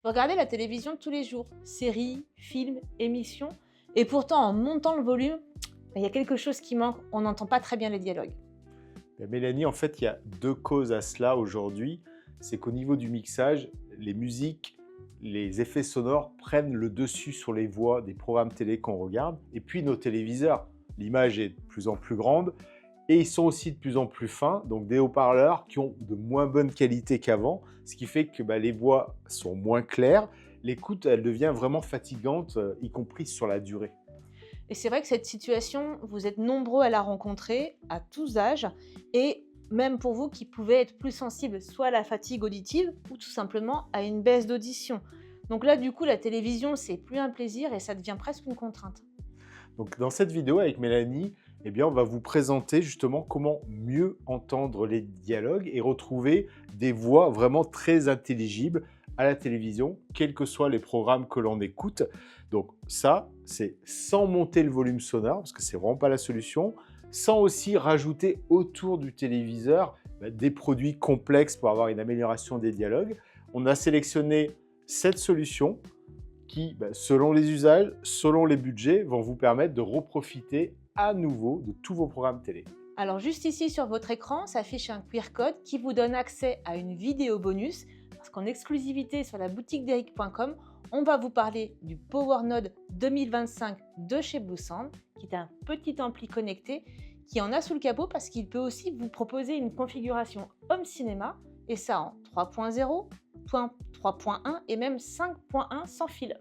Vous regardez la télévision tous les jours, séries, films, émissions, et pourtant en montant le volume, il y a quelque chose qui manque, on n'entend pas très bien les dialogues. Mélanie, en fait, il y a deux causes à cela aujourd'hui. C'est qu'au niveau du mixage, les musiques, les effets sonores prennent le dessus sur les voix des programmes télé qu'on regarde. Et puis nos téléviseurs, l'image est de plus en plus grande et ils sont aussi de plus en plus fins, donc des haut-parleurs qui ont de moins bonne qualité qu'avant, ce qui fait que les voix sont moins claires. L'écoute, elle devient vraiment fatigante, y compris sur la durée. Et c'est vrai que cette situation, vous êtes nombreux à la rencontrer, à tous âges, et même pour vous qui pouvez être plus sensibles soit à la fatigue auditive ou tout simplement à une baisse d'audition. Donc là, du coup, la télévision, c'est plus un plaisir et ça devient presque une contrainte. Donc, dans cette vidéo avec Mélanie, on va vous présenter justement comment mieux entendre les dialogues et retrouver des voix vraiment très intelligibles à la télévision, quels que soient les programmes que l'on écoute. Donc ça, c'est sans monter le volume sonore, parce que c'est vraiment pas la solution, sans aussi rajouter autour du téléviseur des produits complexes pour avoir une amélioration des dialogues. On a sélectionné cette solution qui, selon les usages, selon les budgets, vont vous permettre de reprofiter à nouveau de tous vos programmes télé. Alors juste ici sur votre écran s'affiche un QR code qui vous donne accès à une vidéo bonus parce qu'en exclusivité sur la boutique d'Eric.com, on va vous parler du PowerNode 2025 de chez Bluesound, qui est un petit ampli connecté qui en a sous le capot parce qu'il peut aussi vous proposer une configuration home cinéma et ça en 3.0, 3.1 et même 5.1 sans fil.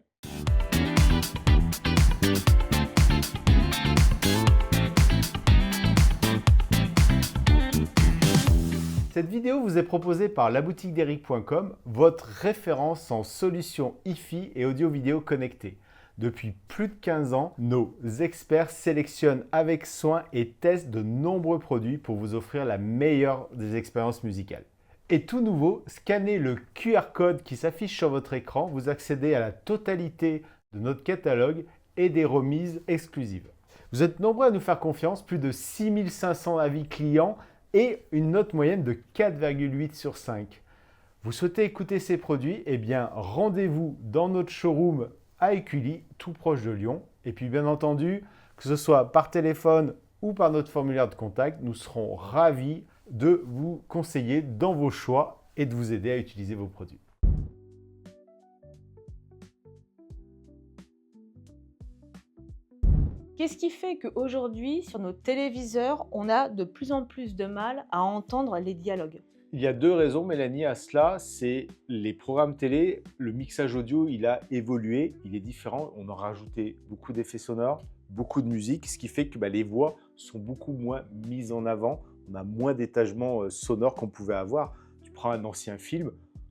Cette vidéo vous est proposée par laboutiquederic.com, votre référence en solutions hi-fi et audio-vidéo connectées. Depuis plus de 15 ans, nos experts sélectionnent avec soin et testent de nombreux produits pour vous offrir la meilleure des expériences musicales. Et tout nouveau, scannez le QR code qui s'affiche sur votre écran, vous accédez à la totalité de notre catalogue et des remises exclusives. Vous êtes nombreux à nous faire confiance, plus de 6500 avis clients et une note moyenne de 4,8 sur 5. Vous souhaitez écouter ces produits? Rendez-vous dans notre showroom à Écully, tout proche de Lyon. Et puis bien entendu, que ce soit par téléphone ou par notre formulaire de contact, nous serons ravis de vous conseiller dans vos choix et de vous aider à utiliser vos produits. Qu'est-ce qui fait qu'aujourd'hui, sur nos téléviseurs, on a de plus en plus de mal à entendre les dialogues? Il y a deux raisons, Mélanie, à cela. C'est les programmes télé, le mixage audio, il a évolué, il est différent. On a rajouté beaucoup d'effets sonores, beaucoup de musique, ce qui fait que les voix sont beaucoup moins mises en avant. On a moins d'étagement sonore qu'on pouvait avoir. Tu prends un ancien film,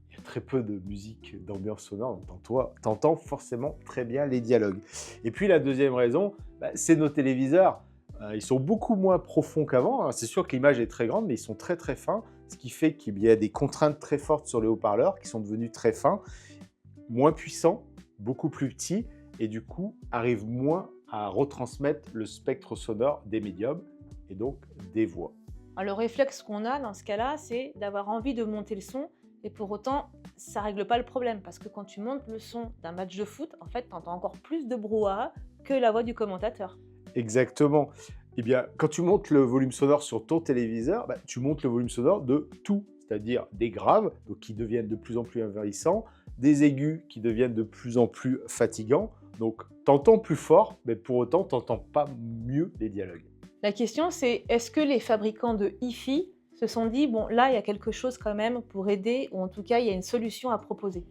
il y a très peu de musique d'ambiance sonore, donc tu entends forcément très bien les dialogues. Et puis la deuxième raison, c'est nos téléviseurs. Ils sont beaucoup moins profonds qu'avant. C'est sûr que l'image est très grande, mais ils sont très très fins, ce qui fait qu'il y a des contraintes très fortes sur les haut-parleurs qui sont devenus très fins, moins puissants, beaucoup plus petits, et du coup arrivent moins à retransmettre le spectre sonore des médiums et donc des voix. Alors, le réflexe qu'on a dans ce cas-là, c'est d'avoir envie de monter le son, et pour autant, ça ne règle pas le problème, parce que quand tu montes le son d'un match de foot, en fait, tu entends encore plus de brouhaha que la voix du commentateur. Exactement. Quand tu montes le volume sonore sur ton téléviseur, tu montes le volume sonore de tout, c'est-à-dire des graves, donc qui deviennent de plus en plus envahissants, des aigus qui deviennent de plus en plus fatigants. Donc, tu entends plus fort, mais pour autant, tu n'entends pas mieux les dialogues. La question, c'est est-ce que les fabricants de hi-fi se sont dit, bon, là, il y a quelque chose quand même pour aider, ou en tout cas, il y a une solution à proposer?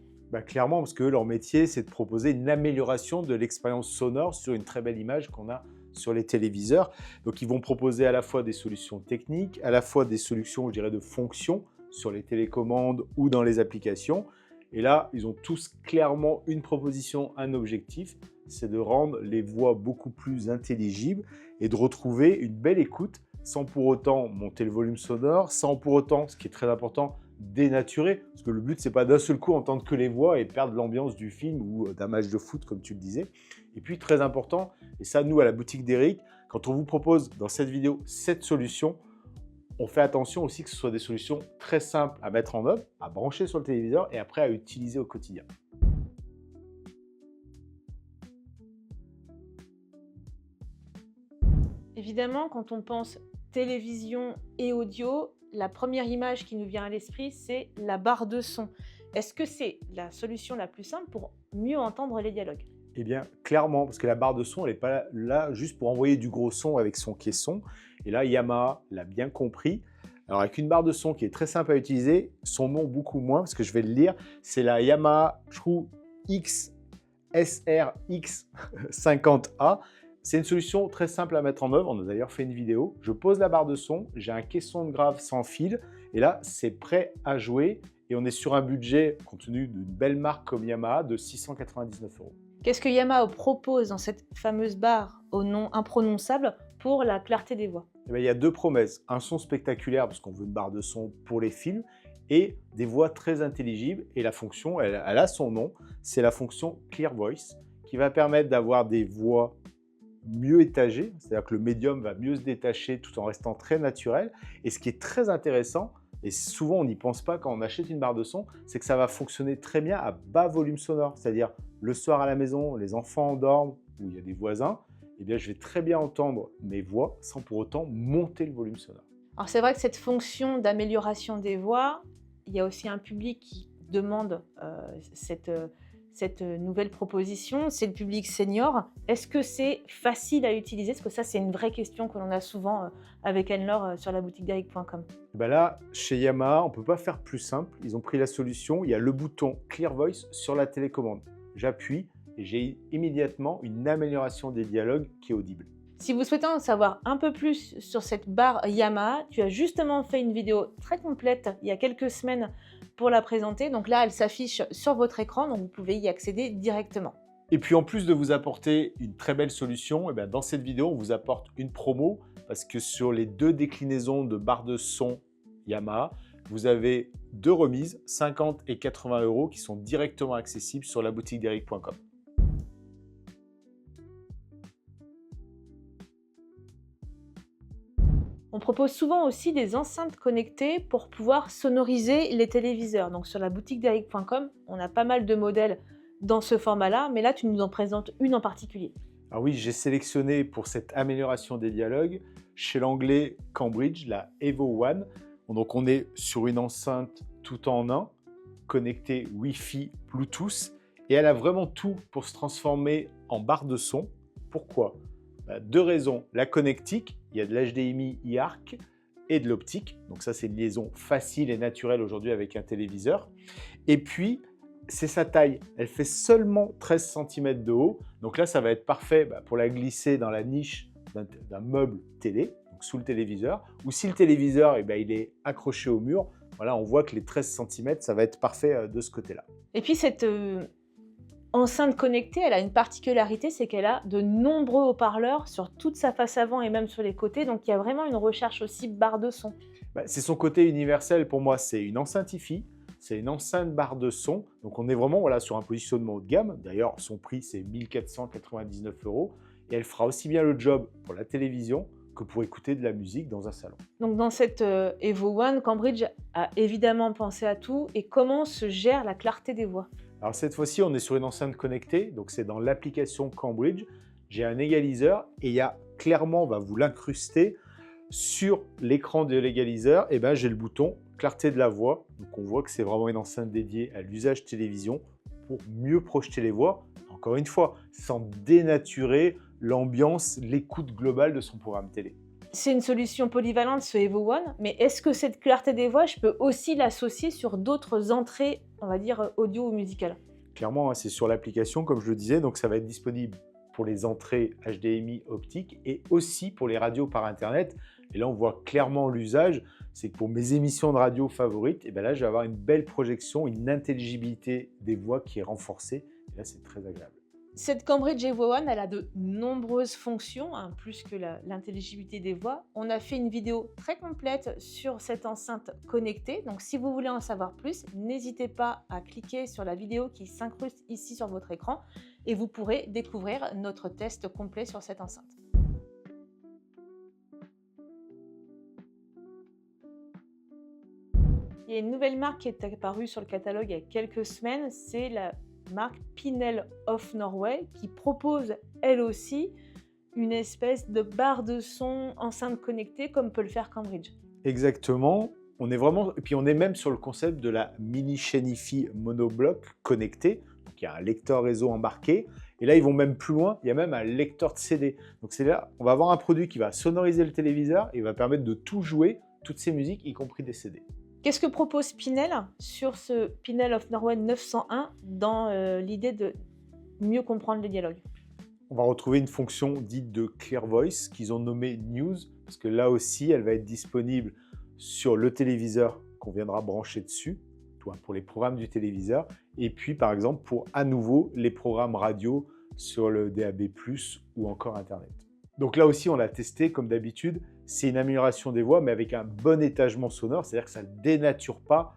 Clairement, parce que leur métier, c'est de proposer une amélioration de l'expérience sonore sur une très belle image qu'on a sur les téléviseurs. Donc, ils vont proposer à la fois des solutions techniques, à la fois des solutions, je dirais, de fonction sur les télécommandes ou dans les applications. Et là, ils ont tous clairement une proposition, un objectif, c'est de rendre les voix beaucoup plus intelligibles et de retrouver une belle écoute sans pour autant monter le volume sonore, sans pour autant, ce qui est très important, dénaturer. Parce que le but, c'est pas d'un seul coup entendre que les voix et perdre l'ambiance du film ou d'un match de foot, comme tu le disais. Et puis, très important, et ça, nous, à la boutique d'Eric, quand on vous propose dans cette vidéo cette solution, on fait attention aussi que ce soit des solutions très simples à mettre en œuvre, à brancher sur le téléviseur et après à utiliser au quotidien. Évidemment, quand on pense télévision et audio, la première image qui nous vient à l'esprit, c'est la barre de son. Est-ce que c'est la solution la plus simple pour mieux entendre les dialogues? Eh bien, clairement, parce que la barre de son, elle n'est pas là juste pour envoyer du gros son avec son caisson. Et là, Yamaha l'a bien compris. Alors, avec une barre de son qui est très simple à utiliser, son nom beaucoup moins, parce que je vais le lire, c'est la Yamaha True X SRX 50A. C'est une solution très simple à mettre en œuvre. On a d'ailleurs fait une vidéo. Je pose la barre de son, j'ai un caisson de grave sans fil, et là, c'est prêt à jouer. Et on est sur un budget, compte tenu d'une belle marque comme Yamaha, de 699 €. Qu'est-ce que Yamaha propose dans cette fameuse barre au nom imprononçable pour la clarté des voix? Eh bien, il y a deux promesses. Un son spectaculaire, parce qu'on veut une barre de son pour les films, et des voix très intelligibles. Et la fonction, elle a son nom, c'est la fonction Clear Voice, qui va permettre d'avoir des voix mieux étagées, c'est-à-dire que le médium va mieux se détacher tout en restant très naturel. Et ce qui est très intéressant, et souvent on n'y pense pas quand on achète une barre de son, c'est que ça va fonctionner très bien à bas volume sonore, c'est-à-dire le soir à la maison, les enfants dorment, ou il y a des voisins, eh bien je vais très bien entendre mes voix sans pour autant monter le volume sonore. Alors c'est vrai que cette fonction d'amélioration des voix, il y a aussi un public qui demande cette nouvelle proposition, c'est le public senior. Est-ce que c'est facile à utiliser? Parce que ça, c'est une vraie question que l'on a souvent avec Anne-Laure sur la boutique d'Eric.com. Ben là, chez Yamaha, on ne peut pas faire plus simple. Ils ont pris la solution. Il y a le bouton Clear Voice sur la télécommande. J'appuie et j'ai immédiatement une amélioration des dialogues qui est audible. Si vous souhaitez en savoir un peu plus sur cette barre Yamaha, tu as justement fait une vidéo très complète il y a quelques semaines pour la présenter. Donc là, elle s'affiche sur votre écran, donc vous pouvez y accéder directement. Et puis en plus de vous apporter une très belle solution, eh bien dans cette vidéo, on vous apporte une promo parce que sur les deux déclinaisons de barres de son Yamaha, vous avez deux remises, 50 et 80 € qui sont directement accessibles sur la boutique d'Eric.com. On propose souvent aussi des enceintes connectées pour pouvoir sonoriser les téléviseurs. Donc sur la boutique d'Eric.com, on a pas mal de modèles dans ce format-là, mais là tu nous en présentes une en particulier. Alors oui, j'ai sélectionné pour cette amélioration des dialogues chez l'anglais Cambridge, la Evo One. Donc on est sur une enceinte tout en un, connectée Wi-Fi, Bluetooth, et elle a vraiment tout pour se transformer en barre de son. Pourquoi? Deux raisons. La connectique, il y a de l'HDMI IARC et de l'optique. Donc ça, c'est une liaison facile et naturelle aujourd'hui avec un téléviseur. Et puis, c'est sa taille. Elle fait seulement 13 cm de haut. Donc là, ça va être parfait pour la glisser dans la niche d'un meuble télé, donc sous le téléviseur. Ou si le téléviseur, il est accroché au mur, voilà, on voit que les 13 cm, ça va être parfait de ce côté-là. Et puis cette enceinte connectée, elle a une particularité, c'est qu'elle a de nombreux haut-parleurs sur toute sa face avant et même sur les côtés. Donc il y a vraiment une recherche aussi barre de son. C'est son côté universel pour moi. C'est une enceinte hi-fi, c'est une enceinte barre de son. Donc on est vraiment sur un positionnement haut de gamme. D'ailleurs, son prix, c'est 1 499 €. Et elle fera aussi bien le job pour la télévision que pour écouter de la musique dans un salon. Donc dans cette Evo One, Cambridge a évidemment pensé à tout. Et comment se gère la clarté des voix? Alors cette fois-ci, on est sur une enceinte connectée, donc c'est dans l'application Cambridge. J'ai un égaliseur et il y a clairement, on va vous l'incruster sur l'écran de l'égaliseur. Et j'ai le bouton clarté de la voix. Donc on voit que c'est vraiment une enceinte dédiée à l'usage télévision pour mieux projeter les voix. Encore une fois, sans dénaturer l'ambiance, l'écoute globale de son programme télé. C'est une solution polyvalente, ce Evo One, mais est-ce que cette clarté des voix, je peux aussi l'associer sur d'autres entrées, on va dire, audio ou musicales? Clairement, c'est sur l'application, comme je le disais, donc ça va être disponible pour les entrées HDMI optiques et aussi pour les radios par Internet. Et là, on voit clairement l'usage, c'est que pour mes émissions de radio favorites, là, je vais avoir une belle projection, une intelligibilité des voix qui est renforcée. Et là, c'est très agréable. Cette Cambridge Evo One, elle a de nombreuses fonctions, plus que l'intelligibilité des voix. On a fait une vidéo très complète sur cette enceinte connectée. Donc, si vous voulez en savoir plus, n'hésitez pas à cliquer sur la vidéo qui s'incruste ici sur votre écran et vous pourrez découvrir notre test complet sur cette enceinte. Il y a une nouvelle marque qui est apparue sur le catalogue il y a quelques semaines, c'est la marque Pinel of Norway qui propose elle aussi une espèce de barre de son enceinte connectée comme peut le faire Cambridge. Exactement. On est vraiment, et puis on est même sur le concept de la mini chaîne Hi-Fi monobloc connectée. Donc il y a un lecteur réseau embarqué. Et là, ils vont même plus loin. Il y a même un lecteur de CD. Donc c'est là, on va avoir un produit qui va sonoriser le téléviseur et va permettre de tout jouer, toutes ces musiques, y compris des CD. Qu'est-ce que propose Pinel sur ce Pinel of Norway 901 dans l'idée de mieux comprendre les dialogues? On va retrouver une fonction dite de Clear Voice qu'ils ont nommée News, parce que là aussi, elle va être disponible sur le téléviseur qu'on viendra brancher dessus, pour les programmes du téléviseur, et puis par exemple pour à nouveau les programmes radio sur le DAB+, ou encore Internet. Donc là aussi, on l'a testé comme d'habitude, c'est une amélioration des voix, mais avec un bon étagement sonore, c'est-à-dire que ça ne dénature pas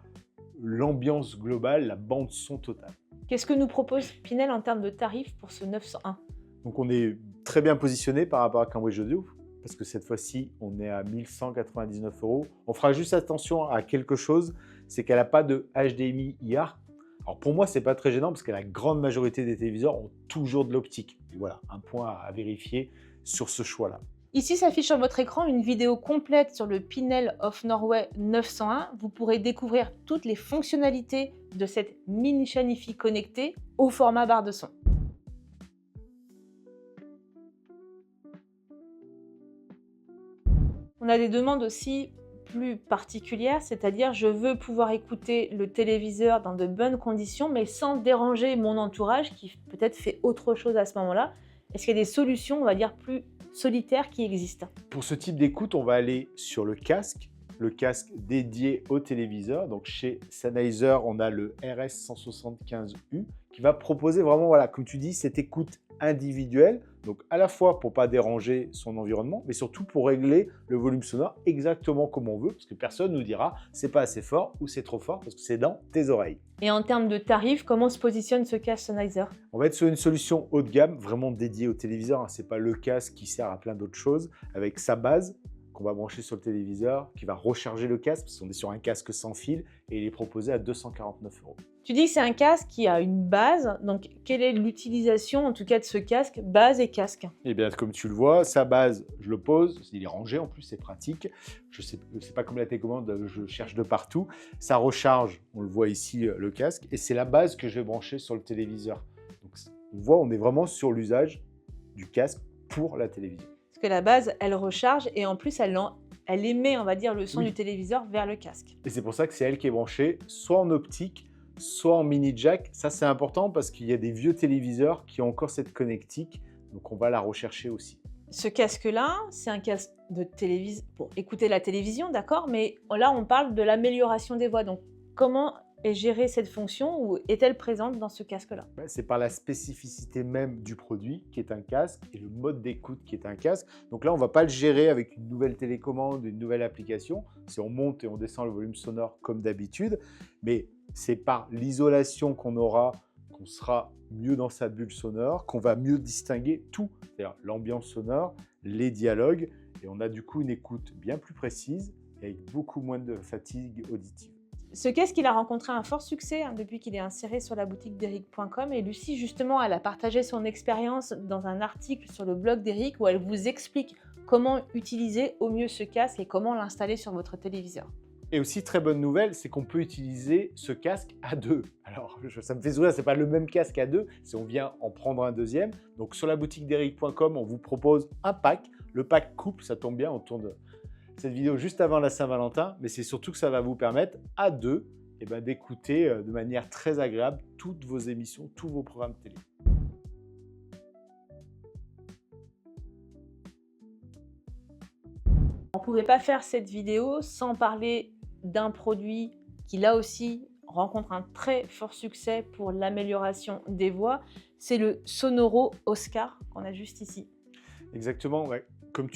l'ambiance globale, la bande son totale. Qu'est-ce que nous propose Pinel en termes de tarifs pour ce 901? Donc on est très bien positionné par rapport à Cambridge Audio, parce que cette fois-ci, on est à 1199 €. On fera juste attention à quelque chose, c'est qu'elle n'a pas de HDMI IR. Alors pour moi, ce n'est pas très gênant, parce que la grande majorité des téléviseurs ont toujours de l'optique. Et voilà, un point à vérifier sur ce choix-là. Ici s'affiche sur votre écran une vidéo complète sur le Pinel of Norway 901. Vous pourrez découvrir toutes les fonctionnalités de cette mini chaîne Hi-Fi connectée au format barre de son. On a des demandes aussi plus particulières, c'est-à-dire je veux pouvoir écouter le téléviseur dans de bonnes conditions, mais sans déranger mon entourage qui peut-être fait autre chose à ce moment-là. Est-ce qu'il y a des solutions, on va dire, plus solitaires qui existent? Pour ce type d'écoute, on va aller sur le casque dédié au téléviseur. Donc chez Sennheiser, on a le RS175U qui va proposer vraiment, voilà, comme tu dis, cette écoute individuelle. Donc à la fois pour ne pas déranger son environnement, mais surtout pour régler le volume sonore exactement comme on veut, parce que personne ne nous dira c'est pas assez fort ou c'est trop fort, parce que c'est dans tes oreilles. Et en termes de tarifs, comment se positionne ce casque Sennheiser? On va être sur une solution haut de gamme, vraiment dédiée au téléviseur. Ce n'est pas le casque qui sert à plein d'autres choses, avec sa base qu'on va brancher sur le téléviseur, qui va recharger le casque, parce qu'on est sur un casque sans fil, et il est proposé à 249 €. Tu dis que c'est un casque qui a une base, donc quelle est l'utilisation en tout cas de ce casque, base et casque? Eh bien, comme tu le vois, sa base, je le pose, il est rangé en plus, c'est pratique. Je sais pas comme la télécommande, je cherche de partout. Ça recharge, on le voit ici, le casque, et c'est la base que je vais brancher sur le téléviseur. Donc, on voit, on est vraiment sur l'usage du casque pour la télévision. Parce que la base, elle recharge et en plus, elle émet, on va dire, le son du téléviseur vers le casque. Et c'est pour ça que c'est elle qui est branchée, soit en optique, soit en mini jack. Ça, c'est important parce qu'il y a des vieux téléviseurs qui ont encore cette connectique, donc on va la rechercher aussi. Ce casque-là, c'est un casque de télévision pour écouter la télévision, d'accord, mais là, on parle de l'amélioration des voix. Donc, comment est gérée cette fonction ou est-elle présente dans ce casque-là? C'est par la spécificité même du produit qui est un casque et le mode d'écoute qui est un casque. Donc là, on ne va pas le gérer avec une nouvelle télécommande, une nouvelle application. Si on monte et on descend le volume sonore comme d'habitude, mais c'est par l'isolation qu'on sera mieux dans sa bulle sonore, qu'on va mieux distinguer tout, c'est-à-dire l'ambiance sonore, les dialogues, et on a du coup une écoute bien plus précise et avec beaucoup moins de fatigue auditive. Ce casque, il a rencontré un fort succès depuis qu'il est inséré sur la boutique d'Eric.com et Lucie, justement, elle a partagé son expérience dans un article sur le blog d'Eric où elle vous explique comment utiliser au mieux ce casque et comment l'installer sur votre téléviseur. Et aussi, très bonne nouvelle, c'est qu'on peut utiliser ce casque à deux. Alors, ça me fait sourire, ce n'est pas le même casque à deux, c'est on vient en prendre un deuxième. Donc, sur la boutique d'Eric.com, on vous propose un pack. Le pack couple, ça tombe bien, on tourne cette vidéo juste avant la Saint-Valentin, mais c'est surtout que ça va vous permettre à deux d'écouter de manière très agréable toutes vos émissions, tous vos programmes télé. On ne pouvait pas faire cette vidéo sans parler d'un produit qui, là aussi, rencontre un très fort succès pour l'amélioration des voix. C'est le Sonoro Oscar qu'on a juste ici. Exactement, ouais. Comme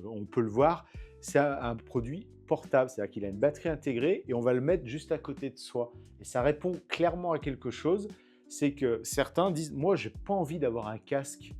on peut le voir, c'est un produit portable, c'est-à-dire qu'il a une batterie intégrée et on va le mettre juste à côté de soi. Et ça répond clairement à quelque chose, c'est que certains disent « moi, j'ai pas envie d'avoir un casque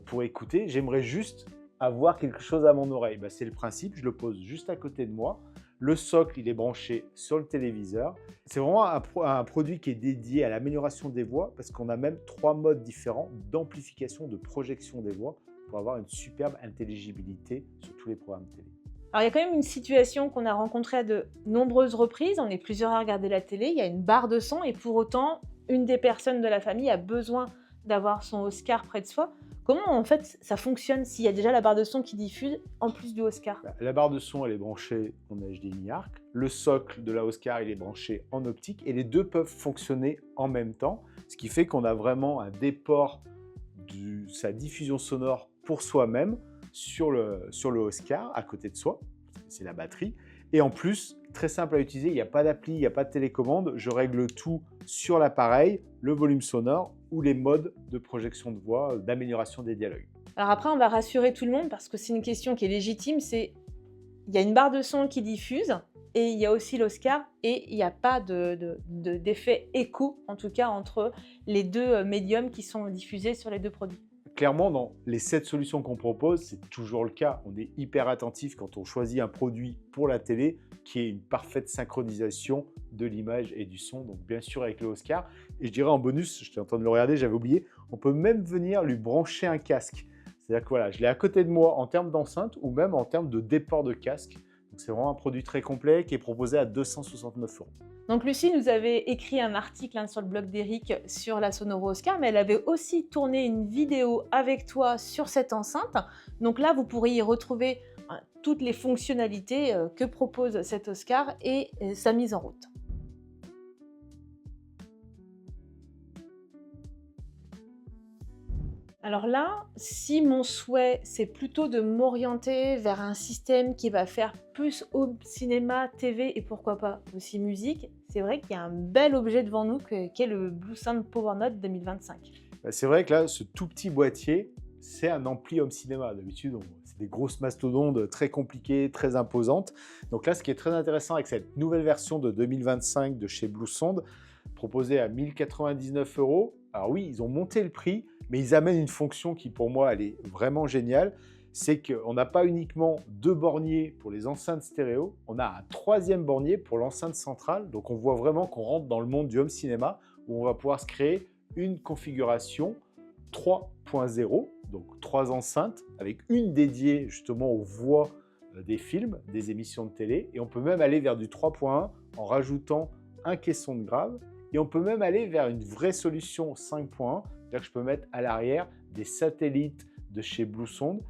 pour écouter, j'aimerais juste avoir quelque chose à mon oreille ». C'est le principe, je le pose juste à côté de moi. Le socle, il est branché sur le téléviseur. C'est vraiment un produit qui est dédié à l'amélioration des voix parce qu'on a même 3 modes différents d'amplification, de projection des voix pour avoir une superbe intelligibilité sur tous les programmes télé. Alors, il y a quand même une situation qu'on a rencontrée à de nombreuses reprises. On est plusieurs à regarder la télé, il y a une barre de son et pour autant, une des personnes de la famille a besoin d'avoir son Oscar près de soi. Comment en fait ça fonctionne s'il y a déjà la barre de son qui diffuse en plus du Oscar? La barre de son, elle est branchée en HDMI ARC. Le socle de la Oscar, il est branché en optique et les deux peuvent fonctionner en même temps, ce qui fait qu'on a vraiment un déport de sa diffusion sonore pour soi-même sur le Oscar à côté de soi, c'est la batterie. Et en plus, très simple à utiliser, il n'y a pas d'appli, il n'y a pas de télécommande, je règle tout sur l'appareil, le volume sonore ou les modes de projection de voix, d'amélioration des dialogues. Alors après, on va rassurer tout le monde parce que c'est une question qui est légitime, c'est il y a une barre de son qui diffuse et il y a aussi l'Oscar et il n'y a pas d'effet écho, en tout cas, entre les deux médiums qui sont diffusés sur les deux produits. Clairement, dans les 7 solutions qu'on propose, c'est toujours le cas. On est hyper attentif quand on choisit un produit pour la télé qui est une parfaite synchronisation de l'image et du son, donc bien sûr avec le Oscar. Et je dirais en bonus, j'étais en train de le regarder, j'avais oublié, on peut même venir lui brancher un casque. C'est-à-dire que voilà, je l'ai à côté de moi en termes d'enceinte ou même en termes de déport de casque. Donc c'est vraiment un produit très complet qui est proposé à 269 €. Donc Lucie nous avait écrit un article sur le blog d'Eric sur la Sonoro Oscar, mais elle avait aussi tourné une vidéo avec toi sur cette enceinte. Donc là, vous pourriez y retrouver toutes les fonctionnalités que propose cet Oscar et sa mise en route. Alors là, si mon souhait, c'est plutôt de m'orienter vers un système qui va faire plus home cinéma, TV et pourquoi pas aussi musique, c'est vrai qu'il y a un bel objet devant nous qu'est le Bluesound PowerNote 2025. C'est vrai que là, ce tout petit boîtier, c'est un ampli home cinéma. D'habitude, c'est des grosses mastodontes très compliquées, très imposantes. Donc là, ce qui est très intéressant avec cette nouvelle version de 2025 de chez Bluesound, proposée à 1 099 €. Alors oui, ils ont monté le prix, mais ils amènent une fonction qui, pour moi, elle est vraiment géniale. C'est qu'on n'a pas uniquement 2 borniers pour les enceintes stéréo, on a un 3e bornier pour l'enceinte centrale. Donc on voit vraiment qu'on rentre dans le monde du home cinéma où on va pouvoir se créer une configuration 3.0, donc 3 enceintes avec une dédiée justement aux voix des films, des émissions de télé. Et on peut même aller vers du 3.1 en rajoutant un caisson de grave. Et on peut même aller vers une vraie solution 5.1, c'est-à-dire que je peux mettre à l'arrière des satellites de chez Bluesound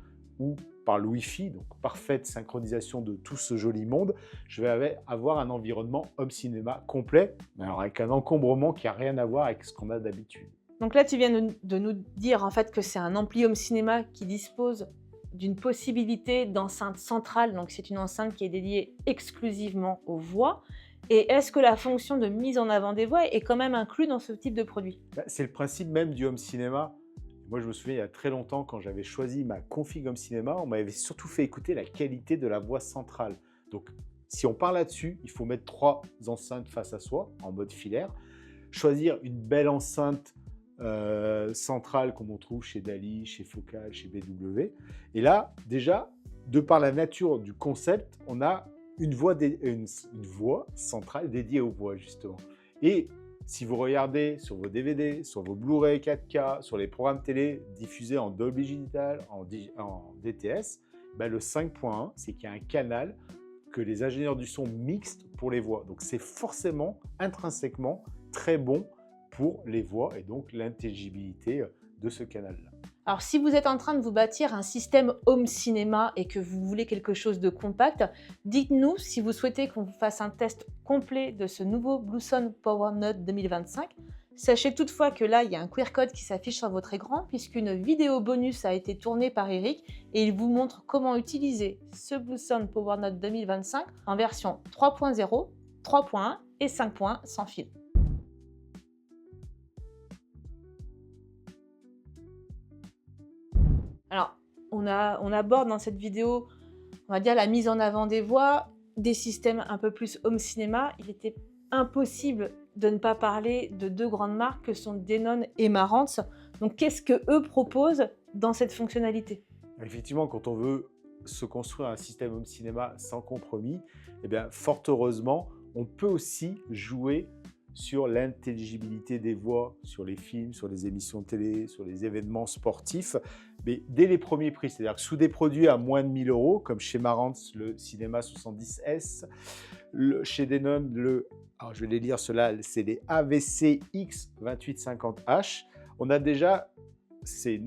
ou par le Wi-Fi, donc parfaite synchronisation de tout ce joli monde. Je vais avoir un environnement home cinéma complet, mais alors avec un encombrement qui n'a rien à voir avec ce qu'on a d'habitude. Donc là, tu viens de nous dire en fait que c'est un ampli home cinéma qui dispose d'une possibilité d'enceinte centrale, donc c'est une enceinte qui est dédiée exclusivement aux voix. Et est-ce que la fonction de mise en avant des voix est quand même inclue dans ce type de produit? C'est le principe même du home cinéma. Moi, je me souviens, il y a très longtemps, quand j'avais choisi ma config home cinéma, on m'avait surtout fait écouter la qualité de la voix centrale. Donc, si on parle là-dessus, il faut mettre 3 enceintes face à soi, en mode filaire. Choisir une belle enceinte centrale, comme on trouve chez Dali, chez Focal, chez BW. Et là, déjà, de par la nature du concept, on a une voix centrale dédiée aux voix, justement. Et si vous regardez sur vos DVD, sur vos Blu-ray 4K, sur les programmes télé diffusés en Dolby Digital, en DTS, le 5.1, c'est qu'il y a un canal que les ingénieurs du son mixent pour les voix. Donc c'est forcément, intrinsèquement, très bon pour les voix et donc l'intelligibilité de ce canal-là. Alors si vous êtes en train de vous bâtir un système home cinéma et que vous voulez quelque chose de compact, dites-nous si vous souhaitez qu'on vous fasse un test complet de ce nouveau Bluesound PowerNote 2025. Sachez toutefois que là, il y a un QR code qui s'affiche sur votre écran puisqu'une vidéo bonus a été tournée par Eric et il vous montre comment utiliser ce Bluesound PowerNote 2025 en version 3.0, 3.1 et 5.1 sans fil. Alors, on aborde dans cette vidéo, on va dire, la mise en avant des voix, des systèmes un peu plus home cinéma. Il était impossible de ne pas parler de 2 grandes marques que sont Denon et Marantz. Donc, qu'est-ce qu'eux proposent dans cette fonctionnalité? Effectivement, quand on veut se construire un système home cinéma sans compromis, eh bien, fort heureusement, on peut aussi jouer sur l'intelligibilité des voix, sur les films, sur les émissions de télé, sur les événements sportifs, mais dès les premiers prix. C'est-à-dire que sous des produits à moins de 1 000 €, comme chez Marantz, le Cinema 70S, chez Denon, alors je vais les lire, ceux-là, c'est les AVC X2850H. On a déjà, je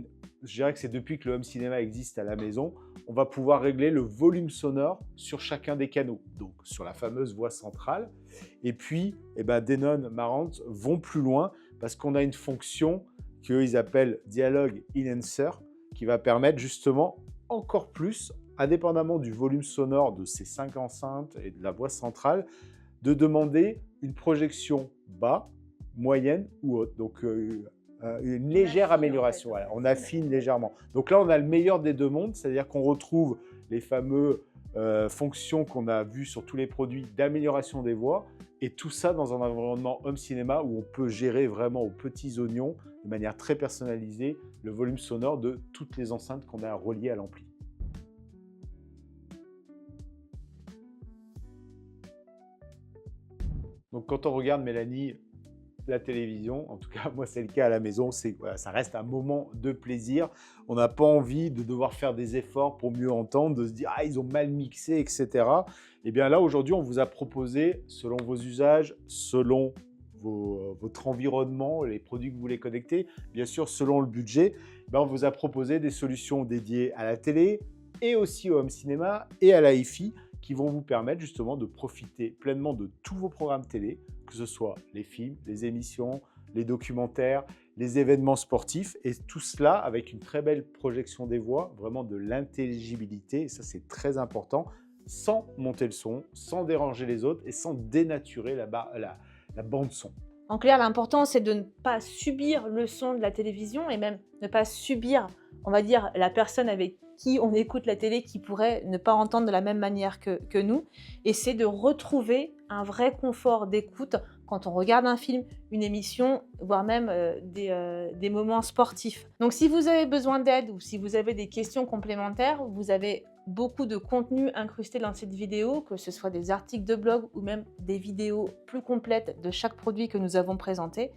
dirais que c'est depuis que le home cinéma existe à la maison, on va pouvoir régler le volume sonore sur chacun des canaux, donc sur la fameuse voix centrale. Et puis, Denon, Marantz vont plus loin parce qu'on a une fonction qu'ils appellent Dialogue Enhancer qui va permettre justement encore plus, indépendamment du volume sonore de ces 5 enceintes et de la voix centrale, de demander une projection bas, moyenne ou haute. Donc, une légère amélioration. Voilà, on affine légèrement. Donc là, on a le meilleur des deux mondes, c'est-à-dire qu'on retrouve les fameuses fonctions qu'on a vues sur tous les produits d'amélioration des voix, et tout ça dans un environnement home cinéma où on peut gérer vraiment aux petits oignons, de manière très personnalisée, le volume sonore de toutes les enceintes qu'on a reliées à l'ampli. Donc quand on regarde, Mélanie, la télévision, en tout cas moi c'est le cas à la maison, voilà, ça reste un moment de plaisir. On n'a pas envie de devoir faire des efforts pour mieux entendre, de se dire ah ils ont mal mixé, etc. Et bien là aujourd'hui on vous a proposé, selon vos usages, selon votre environnement, les produits que vous voulez connecter, bien sûr selon le budget, on vous a proposé des solutions dédiées à la télé et aussi au home cinéma et à la hi-fi, qui vont vous permettre justement de profiter pleinement de tous vos programmes télé, que ce soit les films, les émissions, les documentaires, les événements sportifs, et tout cela avec une très belle projection des voix, vraiment de l'intelligibilité, et ça c'est très important, sans monter le son, sans déranger les autres et sans dénaturer la bande son. En clair, l'important, c'est de ne pas subir le son de la télévision et même ne pas subir, on va dire, la personne avec qui on écoute la télé qui pourrait ne pas entendre de la même manière que nous. Et c'est de retrouver un vrai confort d'écoute quand on regarde un film, une émission, voire même des moments sportifs. Donc si vous avez besoin d'aide ou si vous avez des questions complémentaires, vous avez beaucoup de contenu incrusté dans cette vidéo, que ce soit des articles de blog ou même des vidéos plus complètes de chaque produit que nous avons présenté.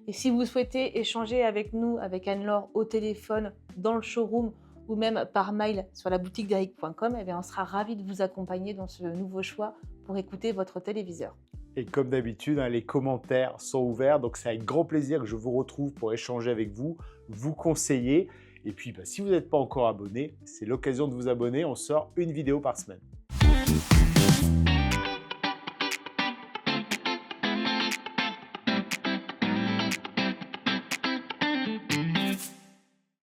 Et si vous souhaitez échanger avec nous, avec Anne-Laure, au téléphone, dans le showroom ou même par mail sur la boutique d'Eric.com, on sera ravis de vous accompagner dans ce nouveau choix pour écouter votre téléviseur. Et comme d'habitude, les commentaires sont ouverts, donc c'est avec grand plaisir que je vous retrouve pour échanger avec vous, vous conseiller. Et puis, si vous n'êtes pas encore abonné, c'est l'occasion de vous abonner. On sort une vidéo par semaine.